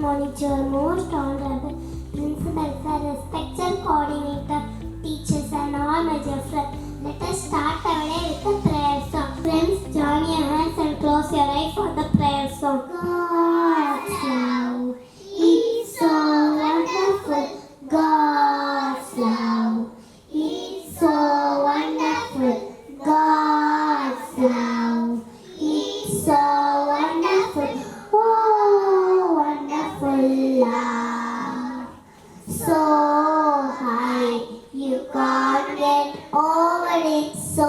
monitor, most honorable principal, sir, respected coordinator, teachers and all my dear friends. Let us start our day with a prayer song. Friends, join your hands and close your eyes for the prayer song. God's love is so wonderful. God's love is so wonderful. God's love is so wonderful. Oh, wonderful love. So high, you can't get over it. So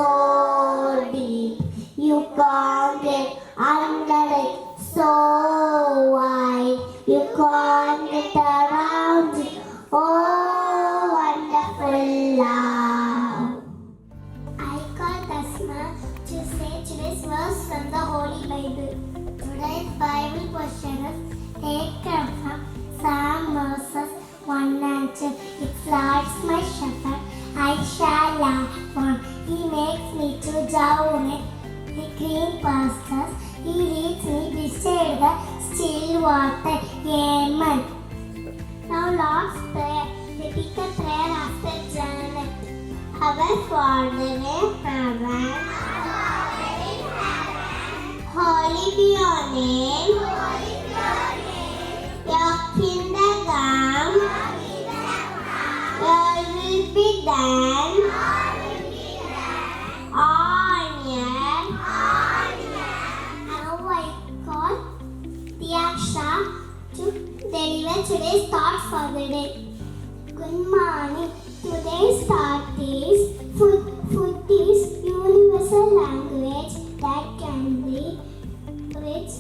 deep, you can't get under it. So wide, you can't get around it. Oh, wonderful love. I call Tasma to say today's verse from the Holy Bible. Today's Bible portion is taken from Psalm verses 1 and 2. It's Lord's my shepherd, I shall lack want. He makes me to down in the green pastures. He leads me beside the still water. Amen. Now Lord's Prayer. Repeat the prayer after Janet. Our Father in heaven, holy be your name. Your kingdom come. Your will be done on earth. Now I call Tiaksha to deliver today's thought for the day. Good morning. Today's thought is food. Food is universal language that can be rich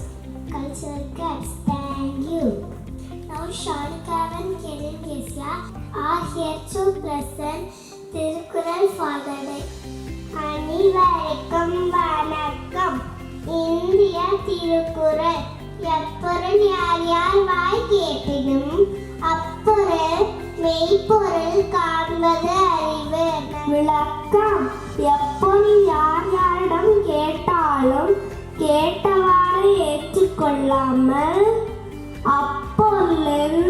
cultural cuts. Thank you. Now Shanika and Kiran Kesya are here to present Tirukural for the day. Anivarikam Vanakam. India Tirukural. எப்பொருள் யார் யார் வாய் கேட்டிடும் அப்பொருள் மெய்ப்பொருள் காண்பது அறிவு. விளக்கம். எப்பொருள் யார் யாரிடம் கேட்டாலும் கேட்டவாறு ஏற்றுக்கொள்ளாமல் அப்பொருளின்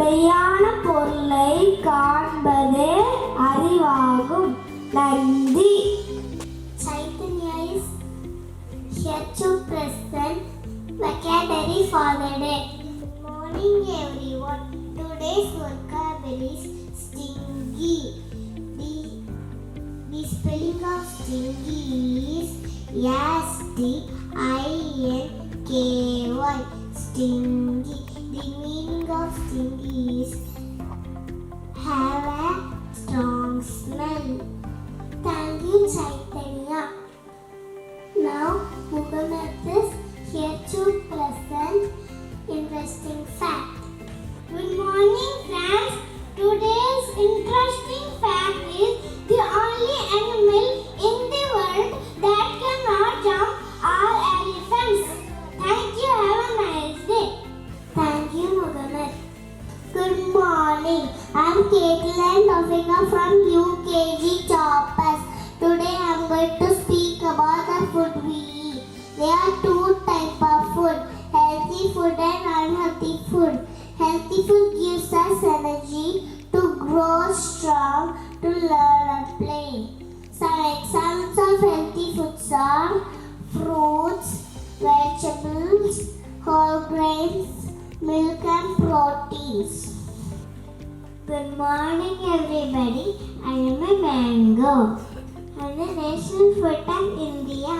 மெய்யான பொருளை காண்பதே அறிவாகும். நன்றி. Chaitanya is here to present vocabulary for the day. Good morning everyone. Today's vocabulary is stingy. The spelling of stingy is S-T-I-N-K-Y. Stingy. The meaning of stingy is have a strong smell. Thank you, Chaitanya. Now, Muhammad is here to present interesting fact. Good morning, friends. Today's interesting fact is the only animal in the world that cannot jump are elephants. Thank you. Have a nice day. Thank you, Muhammad. Good morning. I'm Caitlin Tofika from UKG Topaz. Today I'm going to speak about the food we eat. There are two types of food, healthy food and unhealthy food. Healthy food gives us energy to grow strong, to learn and play. Some examples of healthy foods are fruits, vegetables, whole grains, milk and proteins. Good morning everybody. I am a mango. I am the national fruit of India.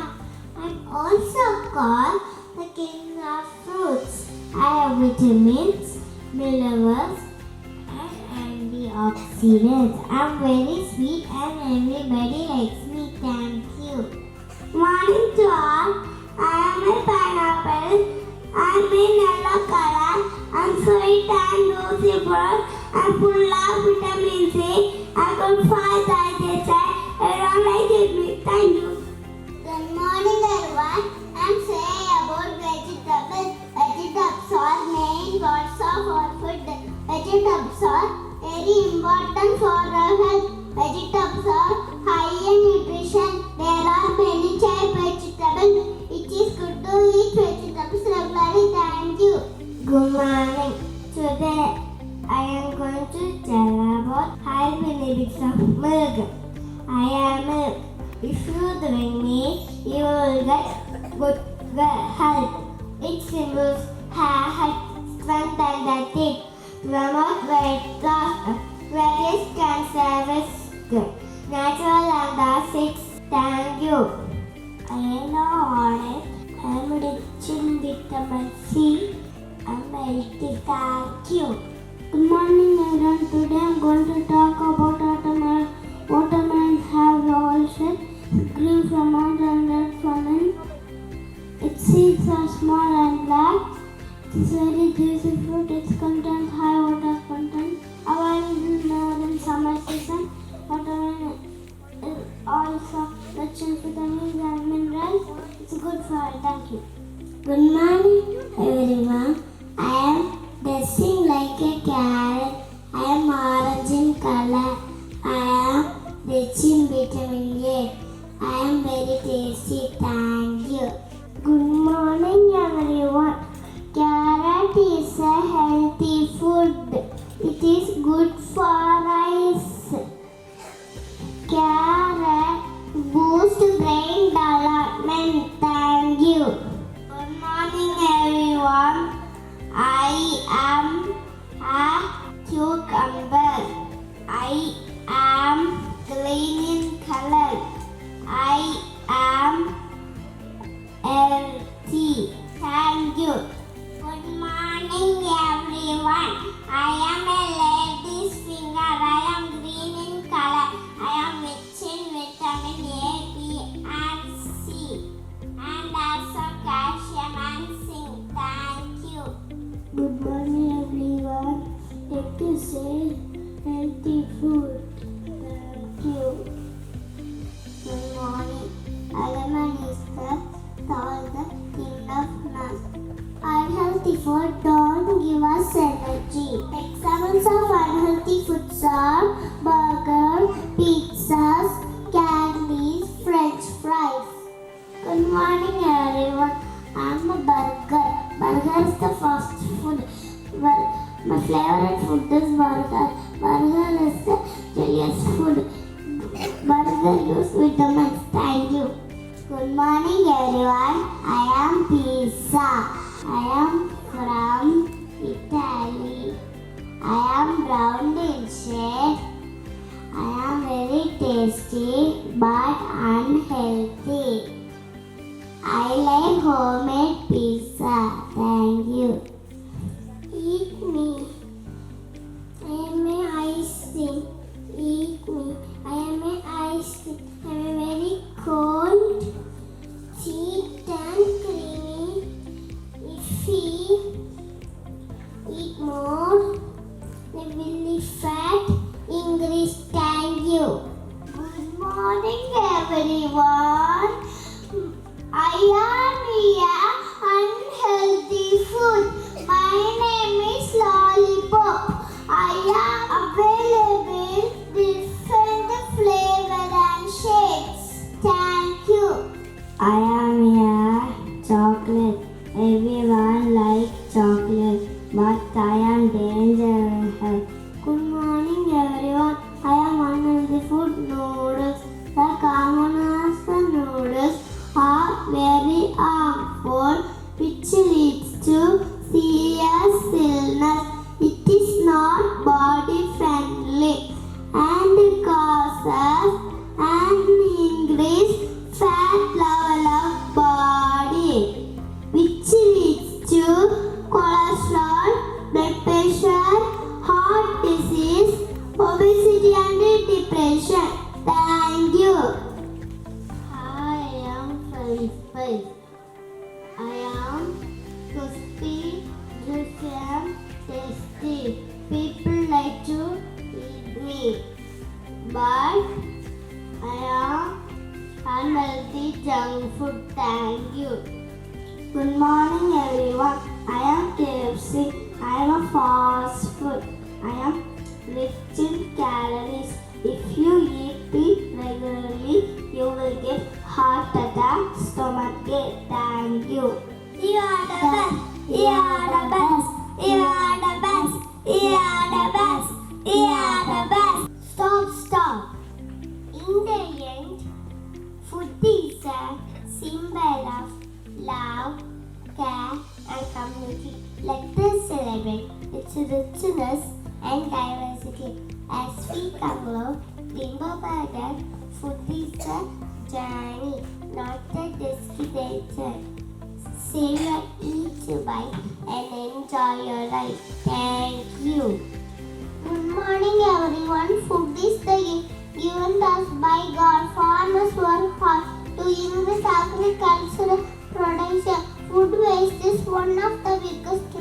I am also called the king of fruits. I have vitamins, minerals and antioxidants. I am very sweet and everybody likes me. Thank you. Morning to all. I am a pineapple. I am in yellow color. I am sweet and juicy. I am full of vitamin C. I could fight digestion. I don't like it. Thank you. Good morning everyone. I am saying about vegetables. Vegetables are main parts of our food. Vegetables are very important for our health. Vegetables are high in nutrition. There are many types of vegetables. It is good to eat vegetables regularly. Thank you. Good morning. Today I am going to tell about high benefits of milk. I am milk. If you drink me, you will get good health. It improves hair height, strength and the teeth, promote weight loss, various cancer risk, natural and acids. Thank you. I know on it. I am rich in vitamin C. I'm healthy. Thank you. Good morning everyone. Today I am going to talk about watermelon. Watermelons have all shapes, green from out and red from in. Its seeds are small and black. It is very juicy fruit. It contains high water content. Available more in summer season. Watermelon is also rich in vitamins and minerals. It's good for health. Thank you. Good morning, everyone. I am dressing like a carrot. I am orange in color. I am rich in vitamin A. I am very tasty. Thank you. Good morning everyone. Carrot is a healthy food. It is good for eyes. Carrot boosts brain development. Thank you. Good morning, everyone. I am a cucumber. I am green in color. I am healthy. Thank you. Good morning, everyone. I am a lady's finger. I am green in color. I am rich in vitamin A, B, and C, and also calcium and zinc. Thank you. Good morning everyone. It is a healthy food. Thank you. Good morning. Lemon is called the king of nuts. Unhealthy food don't give us energy. Examples of unhealthy foods are burgers, pizzas, candies, French fries. Good morning, everyone. I'm a burger. Burger is the fast food. My favorite food is burger. Burger is the delicious food. Burger use vitamins. Thank you. Good morning, everyone. I am pizza. I am from Italy. I am brown in shade. I am very tasty but unhealthy. I like homemade pizza. Thank you. Eat me. I am a ice cream. Eat me. I am a ice cream. I am a very cold, sweet and creamy. If we eat more, we will be fat. English. Thank you. Good morning, everyone. I am here unhealthy food. My name is Lollipop. I am available different flavor and shapes. Thank you. I am here chocolate. Everyone likes chocolate, but I am dangerous. Good morning, everyone. I am unhealthy food. Noodles. The commonest noodles are very harmful, which leads to serious illness. It is not body friendly and causes an increased fat level of body, which leads to cholesterol, blood pressure, heart disease, obesity and depression. Thank you. I am French fries. I am crispy, juicy and tasty. People like to eat me, but I am unhealthy junk food. Thank you. Good morning, everyone. I am KFC. I am a fast food. I am rich in calories. If you eat it regularly, you will get heart attack, stomach ache. Thank you. You are the best. You are the best. and diversity. As we conclude, remember that food is a journey, not a destination. Savor each bite and enjoy your life. Thank you. Good morning, everyone. Food is the gift given us by God. Farmers work hard to increase agricultural production. Food waste is one of the biggest